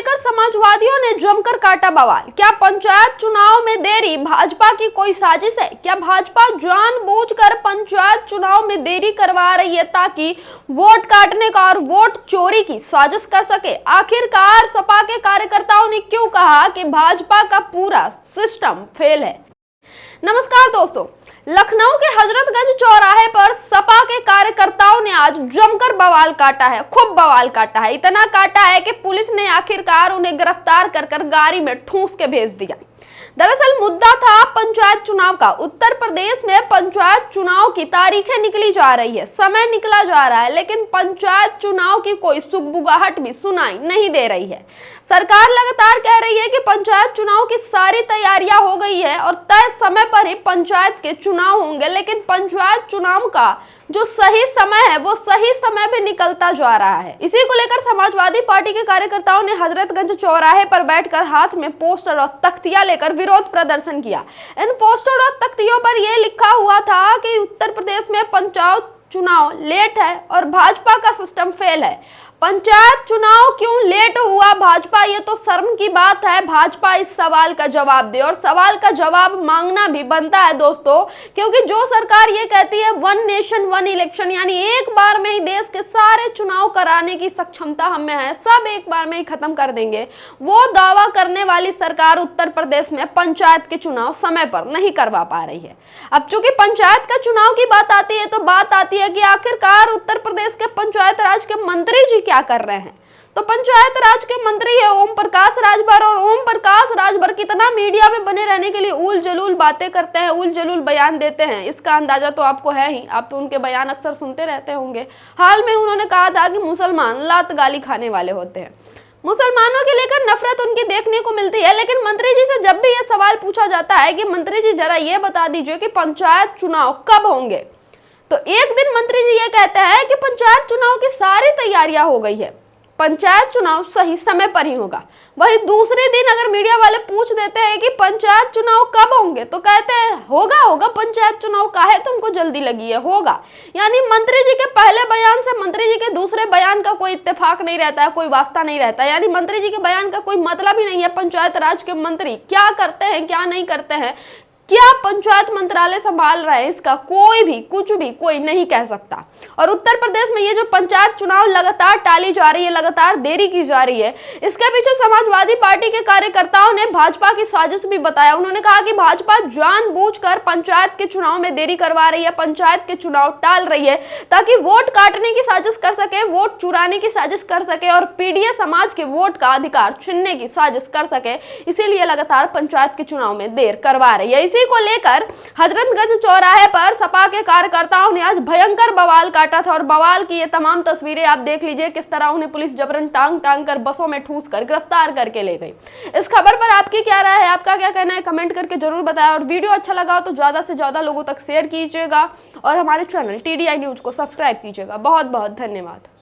लेकर समाजवादियों ने जमकर काटा बवाल। क्या पंचायत चुनाव में देरी भाजपा की कोई साजिश है? क्या भाजपा जानबूझकर पंचायत चुनाव में देरी करवा रही है ताकि वोट काटने का और वोट चोरी की साजिश कर सके? आखिरकार सपा के कार्यकर्ताओं ने क्यों कहा कि भाजपा का पूरा सिस्टम फेल है? नमस्कार दोस्तों, लखनऊ के हजरतगंज चौराहे पर सपा के कार्यकर्ताओं ने आज जमकर बवाल काटा है, खूब बवाल काटा है। इतना काटा है कि पुलिस ने आखिरकार उन्हें गिरफ्तार कर गाड़ी में ठूंस के भेज दिया। दरअसल मुद्दा था पंचायत चुनाव का। उत्तर प्रदेश में पंचायत चुनाव की तारीखें निकली जा रही है, समय निकला जा रहा है, लेकिन पंचायत चुनाव की कोई सुगबुगाहट भी सुनाई नहीं दे रही है। सरकार लगातार कह रही है कि पंचायत चुनाव की सारी तैयारियां हो गई है और तय समय पर ही पंचायत के चुनाव होंगे, लेकिन पंचायत चुनाव का जो सही समय है वो सही समय भी निकलता जा रहा है। इसी को लेकर समाजवादी पार्टी के कार्यकर्ताओं ने हजरतगंज चौराहे पर बैठकर हाथ में पोस्टर और तख्तियां लेकर विरोध प्रदर्शन किया। इन पोस्टर और तख्तियों पर यह लिखा हुआ था कि उत्तर प्रदेश में पंचायत चुनाव लेट है और भाजपा का सिस्टम फेल है। पंचायत चुनाव क्यों लेट हुआ भाजपा, ये तो शर्म की बात है। भाजपा इस सवाल का जवाब दे और सवाल का जवाब मांगना भी बनता है दोस्तों, क्योंकि जो सरकार ये कहती है वन नेशन वन इलेक्शन, यानी एक बार में ही देश के सारे चुनाव कराने की सक्षमता हमें है, सब एक बार में ही खत्म कर देंगे, वो दावा करने वाली सरकार उत्तर प्रदेश में पंचायत के चुनाव समय पर नहीं करवा पा रही है। अब चूंकि पंचायत का चुनाव की बात आती है तो बात आती है कि आखिरकार उत्तर प्रदेश के पंचायत राज के मंत्री जी क्या कर रहे हैं। तो पंचायत राज के मंत्री है ओम प्रकाश राजभर, और ओम प्रकाश राजभर कितना मीडिया में बने रहने के लिए उल जलूल बातें करते हैं, उल जलूल बयान देते हैं, इसका अंदाजा तो आपको है ही। आप तो उनके बयान अक्सर सुनते रहते होंगे। हाल में उन्होंने कहा था कि मुसलमान लात गाली खाने वाले होते हैं, मुसलमानों के लेकर नफरत उनकी देखने को मिलती है। लेकिन मंत्री जी से जब भी यह सवाल पूछा जाता है कि मंत्री जी जरा ये बता दीजिए कि पंचायत चुनाव कब होंगे, तो एक दिन मंत्री जी ये कहते हैं कि पंचायत चुनाव की सारी तैयारियां हो गई है, पंचायत चुनाव सही समय पर ही होगा। वही दूसरे दिन अगर मीडिया वाले पूछ देते हैं कि पंचायत चुनाव कब होंगे तो कहते हैं होगा पंचायत चुनाव, काहे तुमको जल्दी लगी है, होगा। यानी मंत्री जी के पहले बयान से मंत्री जी के दूसरे बयान का कोई इत्तेफाक नहीं रहता है, कोई वास्ता नहीं रहता है। यानी मंत्री जी के बयान का कोई मतलब ही नहीं है पंचायत राज के मंत्री क्या करते हैं क्या नहीं करते हैं, क्या पंचायत मंत्रालय संभाल रहा है, इसका कोई भी कुछ भी कोई नहीं कह सकता। और उत्तर प्रदेश में ये जो पंचायत चुनाव लगातार टाली जा रही है, लगातार देरी की जा रही है, इसके पीछे समाजवादी पार्टी के कार्यकर्ताओं ने भाजपा की साजिश भी बताया। उन्होंने कहा कि भाजपा जानबूझकर पंचायत के चुनाव में देरी करवा रही है, पंचायत के चुनाव टाल रही है ताकि वोट काटने की साजिश कर सके, वोट चुराने की साजिश कर सके और पीडीए समाज के वोट का अधिकार छीनने की साजिश कर सके, इसीलिए लगातार पंचायत के चुनाव में देर करवा रही है। इसी को लेकर हजरतगंज चौराहे पर सपा के कार्यकर्ताओं ने आज भयंकर बवाल काटा था और बवाल की ये तमाम तस्वीरें आप देख लीजिए, किस तरह उन्हें पुलिस जबरन टांग कर बसों में ठूस कर गिरफ्तार करके ले गई। इस खबर पर आपकी क्या राय है, आपका क्या कहना है, कमेंट करके जरूर बताएं। और वीडियो अच्छा लगा हो तो ज्यादा से ज्यादा लोगों तक शेयर कीजिएगा और हमारे चैनल TDI न्यूज को सब्सक्राइब कीजिएगा। बहुत बहुत धन्यवाद।